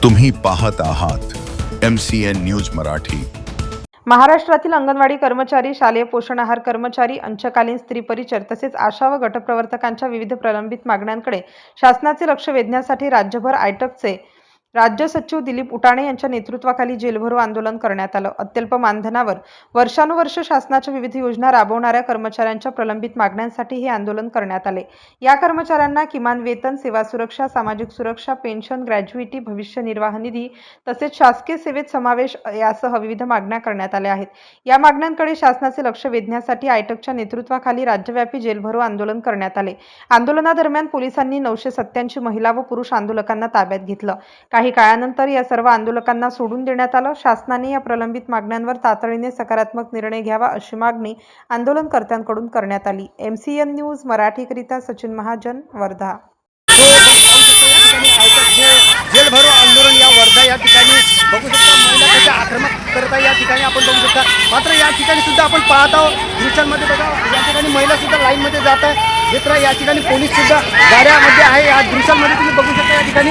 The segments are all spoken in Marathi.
तुम्ही पाहत आहात MCN न्यूज मराठी। महाराष्ट्रातील अंगणवाडी कर्मचारी, शालेय पोषण आहार कर्मचारी, अंशकालीन स्त्री परिचर तसेच आशा व गटप्रवर्तकांच्या विविध प्रलंबित मागण्यांकडे शासनाचे लक्ष वेधण्यासाठी राज्यभर आयटकचे राज्य सचिव दिलीप उटाणे यांच्या नेतृत्वाखाली जेलभरो आंदोलन करण्यात आलं। अत्यल्प मानधनावर वर्षानुवर्ष शासनाच्या विविध योजना राबवणाऱ्या कर्मचाऱ्यांच्या प्रलंबित मागण्यांसाठी हे आंदोलन करण्यात आले। या कर्मचाऱ्यांना किमान वेतन, सेवा सुरक्षा, सामाजिक सुरक्षा, पेन्शन, ग्रॅज्युइटी, भविष्य निर्वाह निधी तसेच शासकीय सेवेत समावेश यासह विविध मागण्या करण्यात आल्या आहेत। या मागण्यांकडे शासनाचे लक्ष वेधण्यासाठी आयटकच्या नेतृत्वाखाली राज्यव्यापी जेलभरो आंदोलन करण्यात आले। आंदोलनादरम्यान पोलिसांनी 987 महिला व पुरुष आंदोलकांना ताब्यात घेतलं। काही काळानंतर या सर्व आंदोलकांना सोडून देण्यात आलं। शासनाने या प्रलंबित मागण्यांवर तातडीने सकारात्मक निर्णय घ्यावा अशी मागणी आंदोलनकर्त्यांकडून करण्यात आली। MCN न्यूज मराठीकरिता सचिन महाजन, वर्धा। जेलभरो आंदोलन या वर्धा या ठिकाणी बघू शकता महिला कशा आक्रमक करता या ठिकाणी आपण बघू शकता। मात्र या ठिकाणी सुद्धा आपण पाहत आहोत दृश्यांमध्ये बघा या ठिकाणी महिला सुद्धा लाईनमध्ये जात आहे। मित्र या ठिकाणी पोलीस सुद्धा गाड्यामध्ये आहे। या दृश्यांमध्ये तुम्ही बघू शकता या ठिकाणी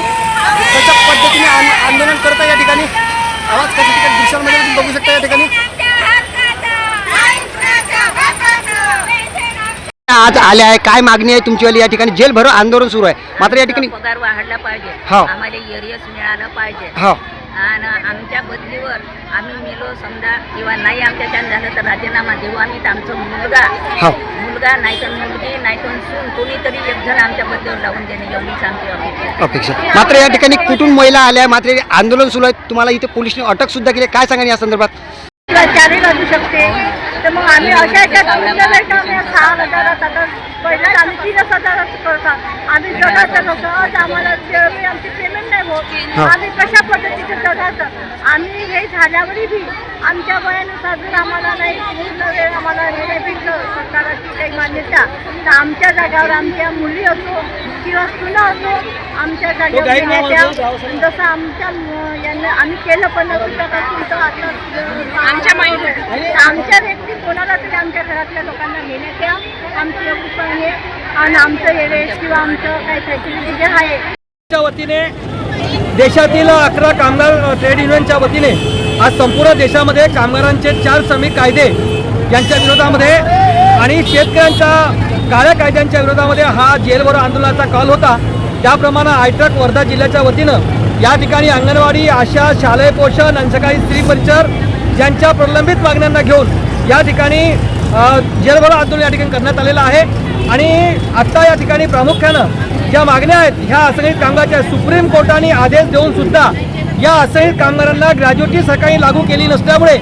कशा पद्धतीने आंदोलन करता या ठिकाणी आवाज कशा ठिकाणी दृश्यांमध्ये तुम्ही बघू शकता या ठिकाणी आज आले आहे। काय मागणी आहे तुमचीवाली? या ठिकाणी जेलभरो आंदोलन सुरू आहे। मात्र या ठिकाणी पगार वाढला पाहिजे, हो आम्हाला एरियस मिळालं पाहिजे, हो आणि आमच्या बदलीवर आम्ही मिलो समजा किंवा नाही आमच्याच्यानं झालं तर राजीनामा देऊ आम्ही। तर आमचा मुलगा नाही तर मुलगी नाही तर सून कोणीतरी एक जण आमच्या बदलीवर लावून देणे एवढीच आमची अपेक्षा। मात्र या ठिकाणी कुठून महिला आल्या, मात्र आंदोलन सुरू आहे, तुम्हाला इथे पोलिसने अटक सुद्धा केली, काय सांगा या संदर्भात? चारही लागू शकते तर मग आम्ही अशा याच्यात 6,000 आता पहिल्या आम्ही 3,000 करतात। आम्ही जगाचं कसं आज आम्हाला आमची पेमेंट नाही होत, आम्ही कशा पद्धतीचं जगाचं? आम्ही हे झाल्यावरही बी आमच्या वयानुसार जर आम्हाला नाही वेळ आम्हाला हे नाही भेटलं सरकारची काही मान्यता तर आमच्या जागावर आमच्या मुली असो किंवा सुना असो आमच्या जागेवर जसं आमच्या यांना आम्ही केलं पण आमच्या व्यक्ती कोणाला तरी आमच्या घरातल्या लोकांना घेण्यात या आमची आहे आणि आमचं एरेस किंवा आमचं काही फॅसिलिटी जे आहे वतीने देशातील 11 कामगार ट्रेड युनियनच्या वतीने आज संपूर्ण देशामध्ये कामगारांचे 4 श्रमिक कायदे यांच्या विरोधामध्ये आणि शेतकऱ्यांच्या काळ्या कायद्यांच्या विरोधामध्ये हा जेलभरो आंदोलनाचा कॉल होता। त्याप्रमाणे आयटक वर्धा जिल्ह्याच्या वतीनं या ठिकाणी अंगणवाडी, आशा, शालेय पोषण, अंशकालीन स्त्री परिचर यांच्या प्रलंबित मागण्यांना घेऊन या ठिकाणी जेलभरो आंदोलन या ठिकाणी करण्यात आलेलं आहे। आणि आत्ता या ठिकाणी प्रामुख्यानं ज्या मागण्या आहेत ह्या असंघटित कामगारांच्या सुप्रीम कोर्टाने आदेश देऊन सुद्धा या असंघटित कामगारांना ग्रॅज्युइटी सरकारने लागू केली नसल्यामुळे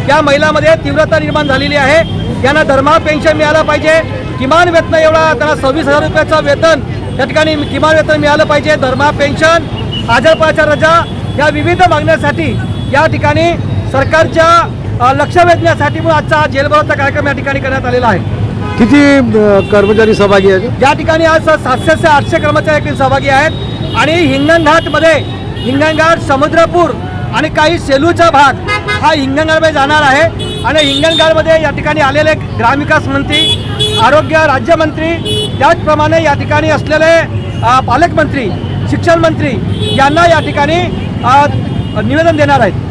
या महिलांमध्ये तीव्रता निर्माण झालेली आहे। यांना दरमहा पेन्शन मिळालं पाहिजे, किमान वेतन एवढा त्यांना 26,000 रुपयाचं वेतन त्या ठिकाणी किमान वेतन मिळालं पाहिजे, दरमहा पेन्शन, आजारपणाच्या रजा या विविध मागण्यासाठी या ठिकाणी सरकारच्या लक्ष वेधण्यासाठी म्हणून आजचा जेलभरोचा कार्यक्रम या ठिकाणी करण्यात आलेला आहे। किती कर्मचारी सहभागी आहेत या ठिकाणी? आज 700 ते 800 कर्मचारी सहभागी आहेत आणि हिंगणघाटमध्ये हिंगणघाट, समुद्रपूर आणि काही सेलूचा भाग हा हिंगणघाटमध्ये जाणार आहे। आणि हिंगणघाटमध्ये या ठिकाणी आलेले ग्रामविकास मंत्री, आरोग्य राज्यमंत्री, त्याचप्रमाणे या ठिकाणी असलेले पालकमंत्री, शिक्षण मंत्री यांना या ठिकाणी निवेदन देणार आहेत।